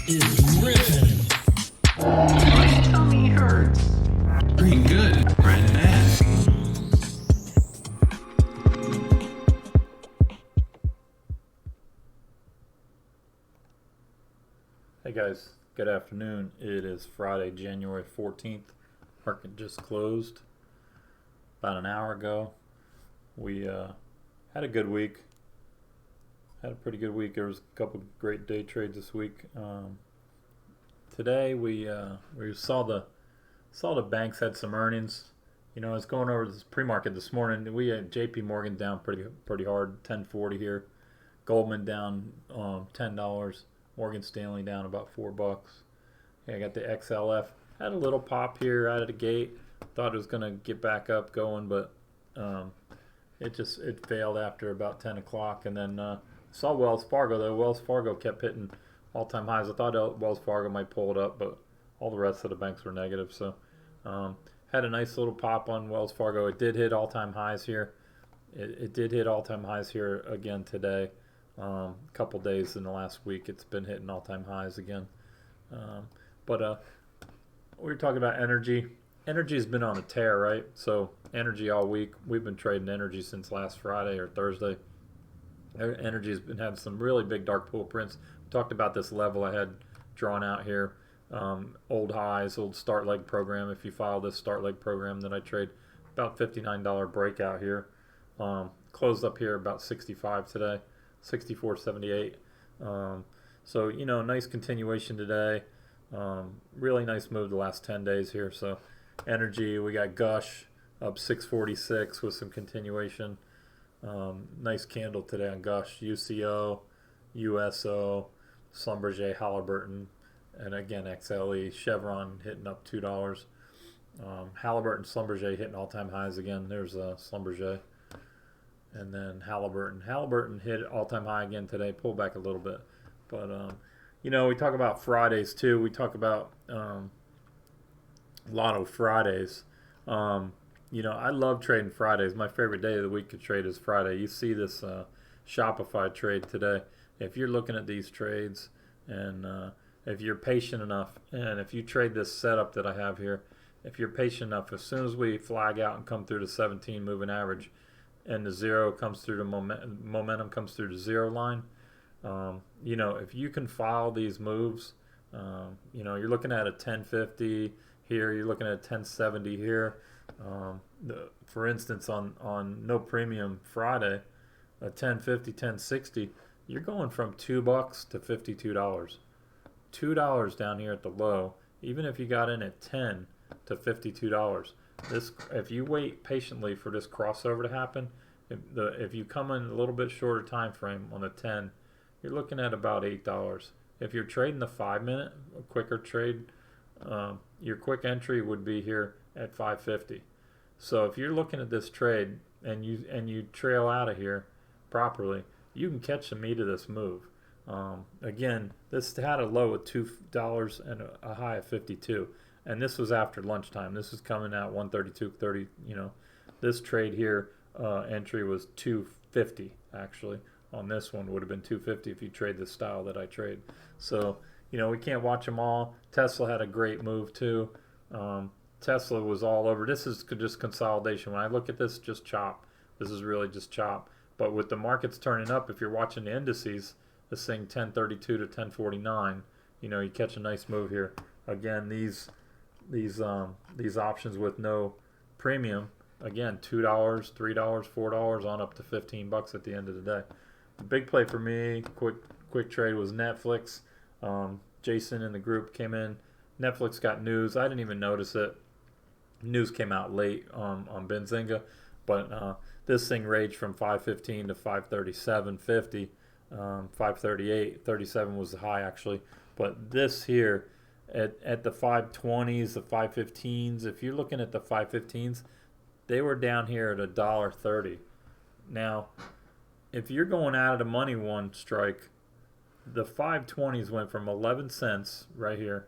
is ripping. My tummy hurts. Pretty good, Brad Mask. Hey guys, good afternoon. It is Friday, January 14th. Market just closed about an hour ago. We had a good week. Had a pretty good week. There was a couple great day trades this week. Today we saw the banks had some earnings. You know, I was going over this pre-market this morning. We had J.P. Morgan down pretty hard, 1040 here. Goldman down $10. Morgan Stanley down about $4. Yeah, I got the XLF. Had a little pop here out of the gate. Thought it was gonna get back up going, but it failed after about 10 o'clock. And then saw Wells Fargo though. Wells Fargo kept hitting all-time highs. I thought Wells Fargo might pull it up, but all the rest of the banks were negative. So had a nice little pop on Wells Fargo. It did hit all-time highs here. It did hit all-time highs here again today. A couple days in the last week, it's been hitting all-time highs again. But we were talking about energy. Energy's been on a tear, right? So energy all week. We've been trading energy since last Friday or Thursday. Energy's been having some really big dark pool prints. We talked about this level I had drawn out here. Old highs, old start leg program. If you follow this start leg program that I trade, about $59 breakout here. Closed up here about 65 today. 64.78. So, you know, nice continuation today. Really nice move the last 10 days here. So energy, we got Gush up 646 with some continuation. Nice candle today on Gush. UCO, USO, Schlumberger, Halliburton, and again XLE. Chevron hitting up $2. Halliburton, Schlumberger hitting all-time highs again. There's Schlumberger. And then Halliburton hit all-time high again today, pulled back a little bit. But, you know, we talk about Fridays too. We talk about Lotto Fridays. You know, I love trading Fridays. My favorite day of the week to trade is Friday. You see this Shopify trade today. If you're looking at these trades and if you're patient enough, and if you trade this setup that I have here, if you're patient enough, as soon as we flag out and come through the 17 moving average, and the zero comes through the momentum comes through the zero line. You know, if you can follow these moves, you know, you're looking at a 1050 here, you're looking at a 1070 here. For instance, on no premium Friday, a 1050, 1060, you're going from $2 to $52. $2 down here at the low, even if you got in at 10 to $52. This, if you wait patiently for this crossover to happen, if you come in a little bit shorter time frame on the 10, you're looking at about $8. If you're trading the 5-minute, a quicker trade, your quick entry would be here at 550. So if you're looking at this trade and you trail out of here properly, you can catch the meat of this move. Again, this had a low of $2 and a high of 52. And this was after lunchtime. This was coming out 132.30. You know, this trade here entry was 250 actually. On this one would have been 250 if you trade the style that I trade. So, you know, we can't watch them all. Tesla had a great move too. Tesla was all over. This is just consolidation. When I look at this, just chop. This is really just chop. But with the markets turning up, if you're watching the indices, this thing 1032 to 1049, you know, you catch a nice move here. Again, these options with no premium, again, $2, $3, $4 on up to $15 at the end of the day. The big play for me, quick trade, was Netflix. Jason in the group came in. Netflix got news. I didn't even notice it. News came out late on Benzinga, but this thing raged from 515 to 537.50, 538, 37 was the high actually. But this here, at the 520s, the 515s, if you're looking at the 515s, they were down here at $1.30. Now, if you're going out of the money one strike, the 520s went from 11 cents right here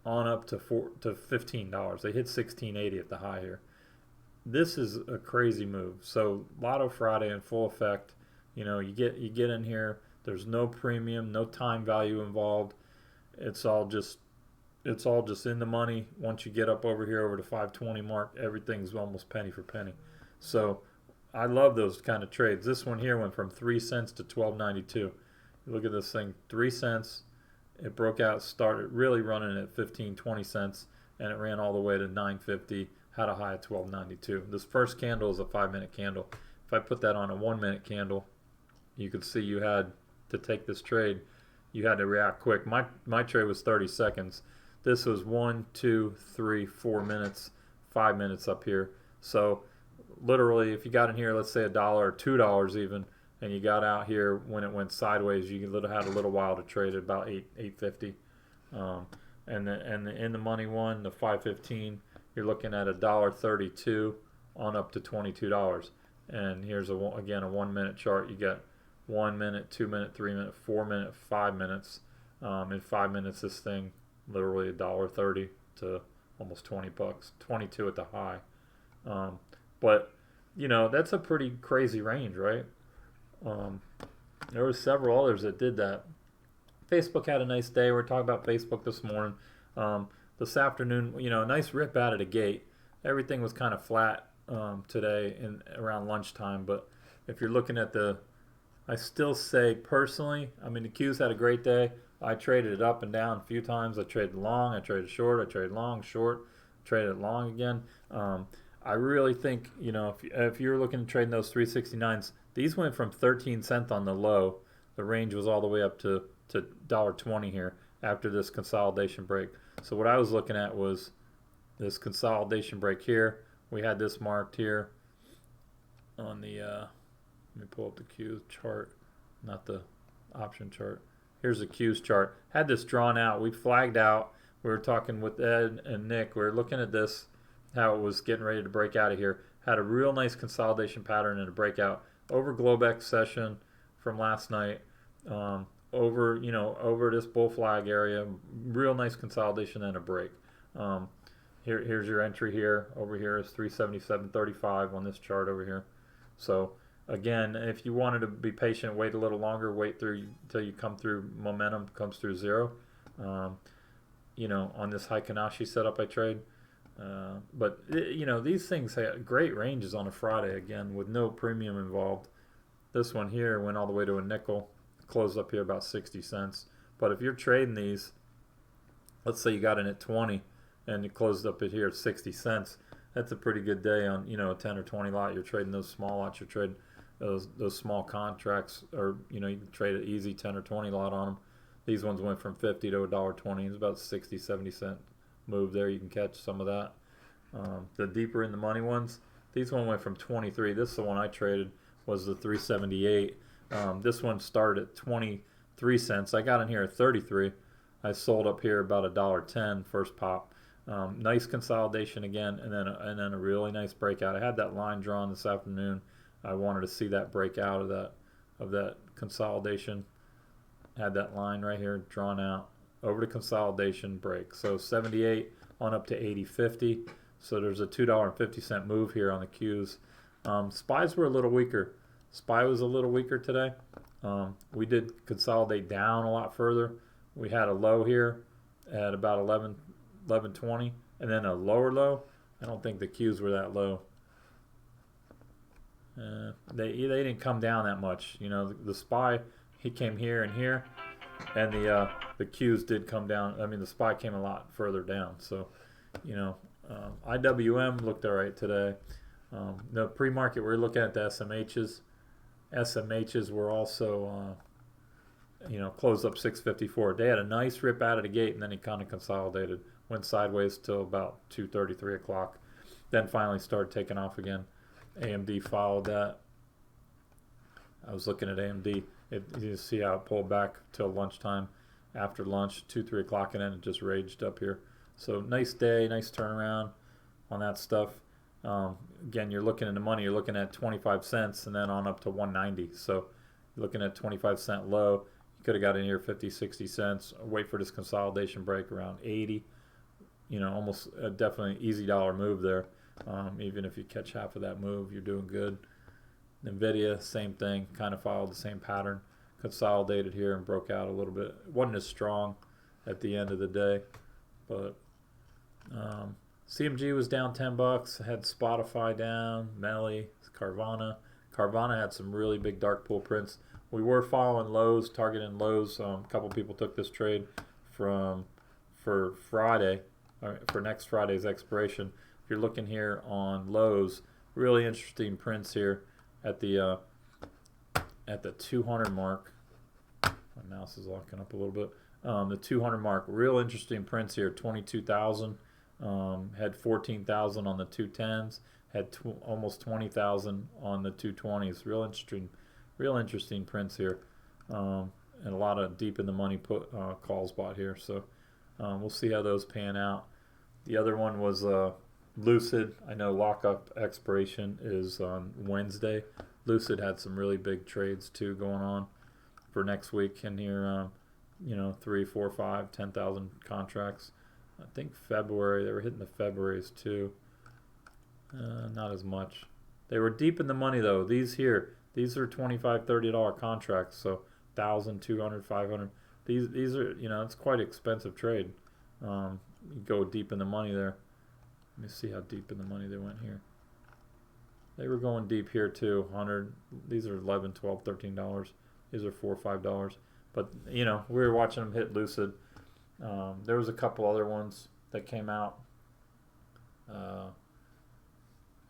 on up to $15. They hit 16.80 at the high here. This is a crazy move. So Lotto Friday in full effect. You know, you get in here. There's no premium, no time value involved. it's all just in the money. Once you get up over here over the 520 mark, everything's almost penny for penny. So I love those kind of trades. This one here went from 3 cents to 12.92. Look at this thing, 3 cents. It broke out, started really running at 15, 20 cents, and it ran all the way to 9.50. Had a high of 12.92. This first candle is a 5-minute candle. If I put that on a 1-minute candle, you could see you had to take this trade. You had to react quick. My trade was 30 seconds. This was 1, 2, 3, 4 minutes, 5 minutes up here. So literally, if you got in here, let's say $1 or $2 even, and you got out here when it went sideways, you had a little while to trade at about 8.50. And in the money one, the 515, you're looking at $1.32 on up to $22. And here's again a 1-minute chart. You got 1 minute, 2 minute, 3 minute, 4 minute, 5 minutes. In 5 minutes, this thing literally $1.30 to almost 20 bucks, 22 at the high. But you know, that's a pretty crazy range, right? There were several others that did that. Facebook had a nice day. We're talking about Facebook this morning. This afternoon, you know, a nice rip out of the gate. Everything was kind of flat today around lunchtime. But if you're looking at I still say personally, I mean, the Qs had a great day. I traded it up and down a few times. I traded long, I traded short, I traded long, short, traded long again. I really think, you know, if you're looking to trade those 369s, these went from 13 cents on the low. The range was all the way up to $1.20 here after this consolidation break. So what I was looking at was this consolidation break here. We had this marked here on the, let me pull up the Qs chart, not the option chart. Here's the Qs chart. Had this drawn out. We flagged out. We were talking with Ed and Nick. We were looking at this, how it was getting ready to break out of here. Had a real nice consolidation pattern and a breakout over Globex session from last night. Over this bull flag area. Real nice consolidation and a break. Here's your entry here. Over here is 377.35 on this chart over here. So again, if you wanted to be patient, wait a little longer, wait until you come through momentum, comes through zero. You know, on this Heikinashi setup I trade. But you know, these things have great ranges on a Friday, again, with no premium involved. This one here went all the way to a nickel, closed up here about 60 cents. But if you're trading these, let's say you got in at 20 and you closed up at here at 60 cents, that's a pretty good day on, you know, a 10 or 20 lot. You're trading those small lots, you're trading those small contracts, or you know, you can trade an easy 10 or 20 lot on them. These ones went from 50 to $1.20. It's about 60, 70 cent move there. You can catch some of that. The deeper in the money ones, these one went from 23. This is the one I traded, was the 378. This one started at 23 cents. I got in here at 33. I sold up here about $1.10 first pop. Nice consolidation again, and then a really nice breakout. I had that line drawn this afternoon. I wanted to see that breakout of that consolidation. Had that line right here drawn out over the consolidation break. So 78 on up to 80.50. So there's a $2.50 move here on the Qs. SPYs were a little weaker. SPY was a little weaker today. We did consolidate down a lot further. We had a low here at about 11.20, and then a lower low. I don't think the Qs were that low. They didn't come down that much. You know, the SPY, he came here and here, and the Qs did come down. I mean, the SPY came a lot further down. So, you know, IWM looked all right today. The pre-market, we're looking at the SMHs. SMHs were also, you know, closed up 654. They had a nice rip out of the gate, and then he kind of consolidated, went sideways till about 2:30, 3 o'clock. Then finally started taking off again. AMD followed that. I was looking at AMD. You see how it pulled back till lunchtime. After lunch, 2, 3 o'clock, and then it just raged up here. So nice day, nice turnaround on that stuff. Again, you're looking in the money. You're looking at 25 cents and then on up to 190. So you're looking at 25-cent low. You could have got in here 50, 60 cents. Wait for this consolidation break around 80. You know, almost definitely an easy dollar move there. Even if you catch half of that move, you're doing good. NVIDIA, same thing, kind of followed the same pattern. Consolidated here and broke out a little bit. It wasn't as strong at the end of the day. But CMG was down $10. Had Spotify down, Melly, Carvana. Carvana had some really big dark pool prints. We were following lows, targeting lows. A couple people took this trade for Friday, or for next Friday's expiration. If you're looking here on lows, really interesting prints here at the 200 mark. My mouse is locking up a little bit. The 200 mark, real interesting prints here. 22,000, had 14,000 on the 210s, had almost 20,000 on the 220s. Real interesting prints here, and a lot of deep in the money calls bought here. So we'll see how those pan out. The other one was Lucid. I know lockup expiration is on Wednesday. Lucid had some really big trades too going on for next week in here. 3, 4, 5, 10,000 contracts. I think February, they were hitting the Februarys too. Not as much. They were deep in the money though. These are $25, $30 contracts. So 1,000, 200, 500. These are, it's quite expensive trade. You go deep in the money there. Let me see how deep in the money they went here. They were going deep here too. 100. These are $11, $12, $13. These are $4, $5. But we were watching them hit Lucid. There was a couple other ones that came out. I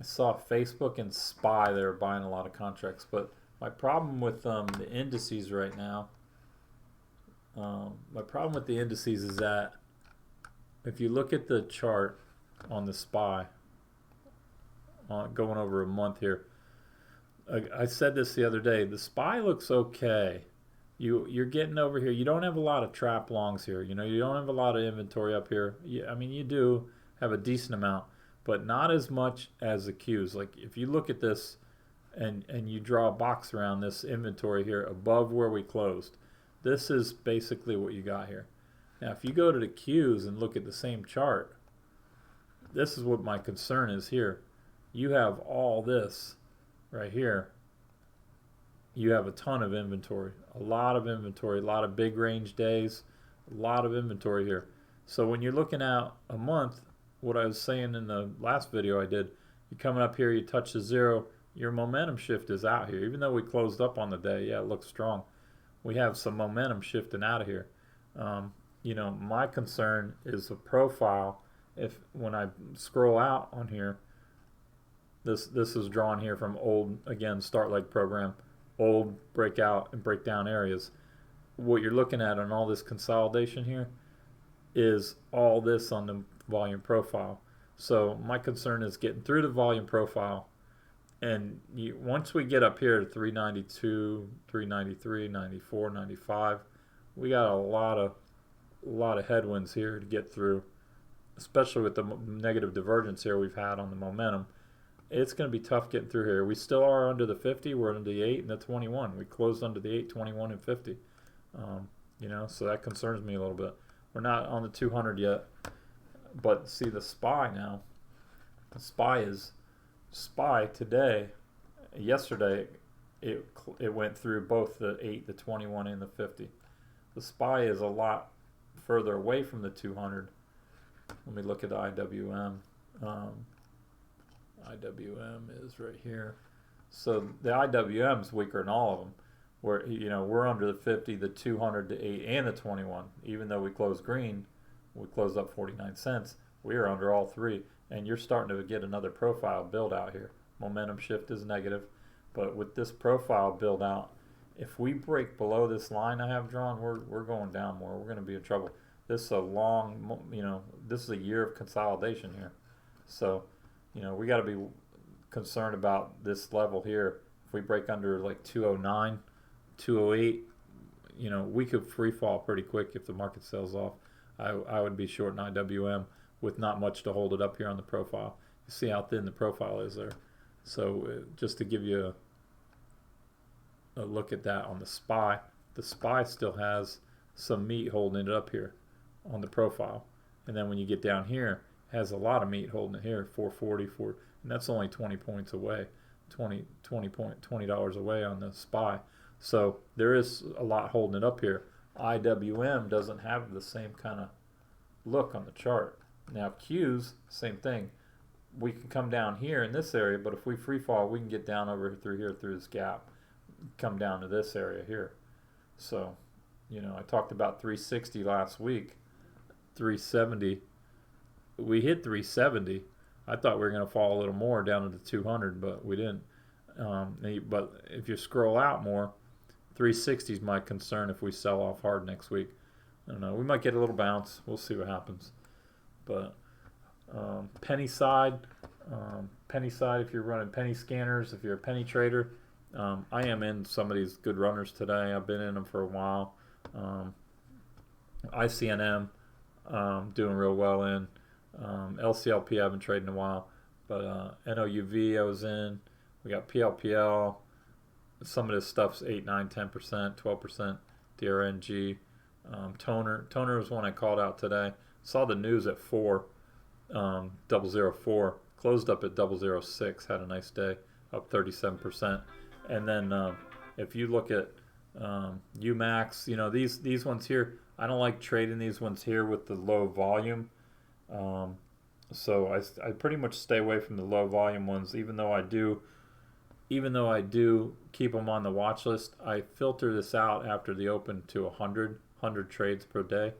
saw Facebook and SPY. They were buying a lot of contracts. But my problem with the indices right now. Is that if you look at the chart on the SPY, going over a month here, I said this the other day. The SPY looks okay. You're getting over here. You don't have a lot of trap longs here. You don't have a lot of inventory up here. You do have a decent amount, but not as much as the Qs. Like if you look at this and you draw a box around this inventory here above where we closed, this is basically what you got here. Now if you go to the Qs and look at the same chart, this is what my concern is here. You have all this right here. You have a ton of inventory, a lot of inventory, a lot of big range days, a lot of inventory here. So when you're looking at a month, what I was saying in the last video I did, you're coming up here, you touch the zero, your momentum shift is out here. Even though we closed up on the day, yeah, it looks strong. We have some momentum shifting out of here. My concern is the profile. If when I scroll out on here, this is drawn here from old, again, start leg program, old breakout and breakdown areas. What you're looking at on all this consolidation here is all this on the volume profile. So my concern is getting through the volume profile, and once we get up here to 392, 393, 94, 95, we got a lot of headwinds here to get through, especially with the negative divergence here we've had on the momentum. It's going to be tough getting through here. We still are under the 50. We're under the 8 and the 21. We closed under the 8, 21, and 50. So that concerns me a little bit. We're not on the 200 yet. But see the SPY now. The SPY today. Yesterday, it went through both the 8, the 21, and the 50. The SPY is a lot further away from the 200. Let me look at the IWM. IWM is right here. So the IWM is weaker than all of them. We're under the 50, the 200, the 8, and the 21. Even though we closed green, we closed up 49 cents. We are under all three, and you're starting to get another profile build out here. Momentum shift is negative, but with this profile build out, if we break below this line I have drawn, we're going down more. We're going to be in trouble. This is a long, this is a year of consolidation here. So, we got to be concerned about this level here. If we break under like 209, 208, we could free fall pretty quick if the market sells off. I would be short in IWM with not much to hold it up here on the profile. You see how thin the profile is there. So just to give you a look at that on the SPY still has some meat holding it up here on the profile. And then when you get down here, it has a lot of meat holding it here, 440, and that's only 20 points away, $20 away on the SPY. So there is a lot holding it up here. IWM doesn't have the same kind of look on the chart. Now Q's, same thing. We can come down here in this area, but if we free fall, we can get down over through here through this gap, come down to this area here. So, I talked about 360 last week, 370. We hit 370. I thought we were going to fall a little more down to the 200, but we didn't. But if you scroll out more, 360 is my concern if we sell off hard next week. I don't know. We might get a little bounce. We'll see what happens. But penny side, if you're running penny scanners, if you're a penny trader, I am in some of these good runners today. I've been in them for a while. ICNM, doing real well in. LCLP I haven't traded in a while, but NOUV I was in. We got PLPL. Some of this stuff's 8, 9, 10%, 12%. DRNG. Toner was one I called out today. Saw the news at 4, 004. Closed up at 006. Had a nice day, up 37%. And then if you look at UMAX, these ones here, I don't like trading these ones here with the low volume. So I pretty much stay away from the low volume ones, even though I do keep them on the watch list. I filter this out after the open to 100 trades per day.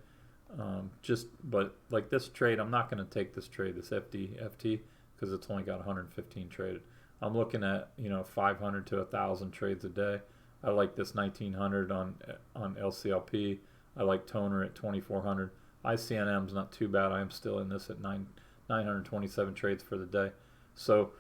But like this trade, I'm not going to take this trade, this FT, because it's only got 115 traded. I'm looking at 500 to 1,000 trades a day. I like this 1900 on LCLP. I like Toner at 2400. ICNM's not too bad. I am still in this at 927 trades for the day. So,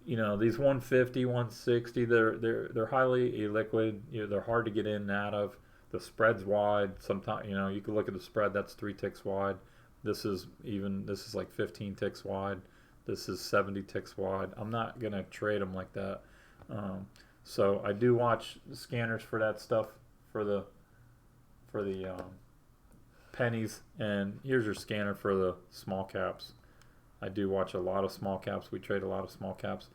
these 150, 160, they're highly illiquid. They're hard to get in and out of. The spread's wide. Sometimes you can look at the spread. That's 3 ticks wide. This is like 15 ticks wide. This is 70 ticks wide. I'm not gonna trade them like that. So I do watch scanners for that stuff, for the pennies. And here's your scanner for the small caps. I do watch a lot of small caps. We trade a lot of small caps.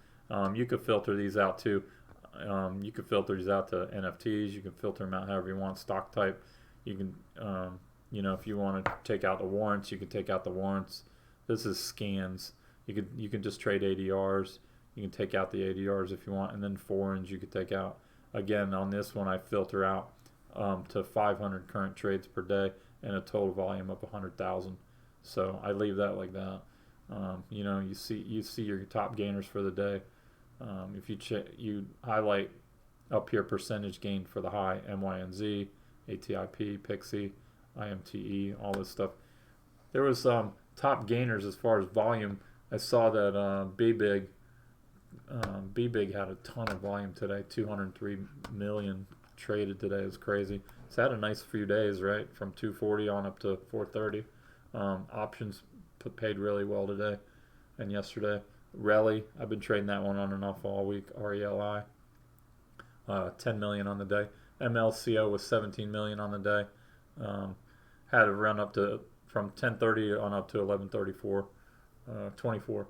You could filter these out too. You could filter these out to NFTs. You can filter them out however you want. Stock type. You can, if you want to take out the warrants, you can take out the warrants. This is scans. You can just trade ADRs. You can take out the ADRs if you want, and then foreigns you could take out. Again, on this one, I filter out to 500 current trades per day and a total volume of 100,000. So I leave that like that. You see your top gainers for the day. If you highlight up here percentage gain for the high, MYNZ, ATIP, Pixie, IMTE, all this stuff. There was top gainers as far as volume. I saw that BBIG had a ton of volume today. 203 million traded today. It was crazy. It's had a nice few days, right? From 240 on up to 430. Options paid really well today and yesterday. Reli, I've been trading that one on and off all week. RELI, 10 million on the day. MLCO was 17 million on the day. Had a run up to from 10:30 on up to 11:34, 24.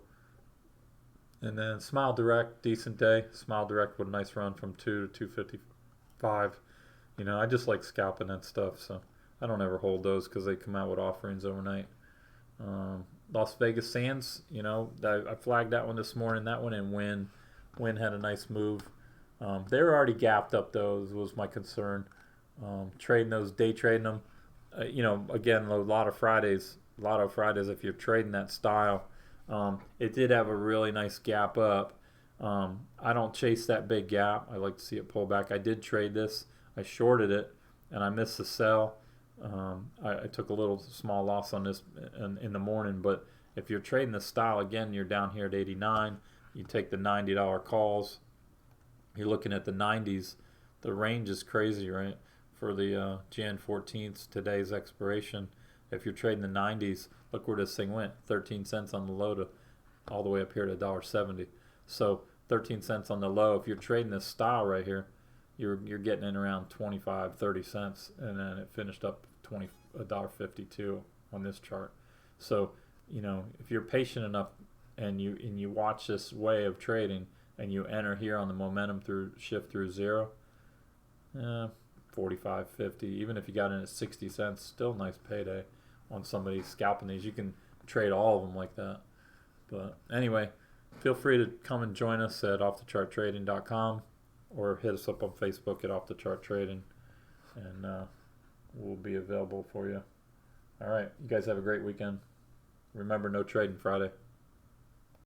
And then Smile Direct, decent day. Smile Direct with a nice run from 2 to 255. I just like scalping that stuff, so I don't ever hold those because they come out with offerings overnight. Las Vegas Sands, I flagged that one this morning. That one and Win had a nice move. They were already gapped up, though, was my concern. Trading those, day trading them. Again, a lot of Fridays, if you're trading that style, it did have a really nice gap up. I don't chase that big gap. I like to see it pull back. I did trade this. I shorted it, and I missed the sell. I took a little small loss on this in the morning, but if you're trading the style, again, you're down here at 89. You take the $90 calls. You're looking at the 90s. The range is crazy, right? For the Jan 14th, today's expiration. If you're trading the 90s, look where this thing went. 13 cents on the low to all the way up here to $1.70. So 13 cents on the low. If you're trading this style right here, you're getting in around 25, 30 cents, and then it finished up $1.52 on this chart. So, if you're patient enough and you watch this way of trading and you enter here on the momentum shift through zero, 45, 50. Even if you got in at 60 cents, still a nice payday on somebody scalping these. You can trade all of them like that. But anyway, feel free to come and join us at offthecharttrading.com or hit us up on Facebook at Off the Chart Trading, and we'll be available for you. All right, you guys have a great weekend. Remember, no trading Friday.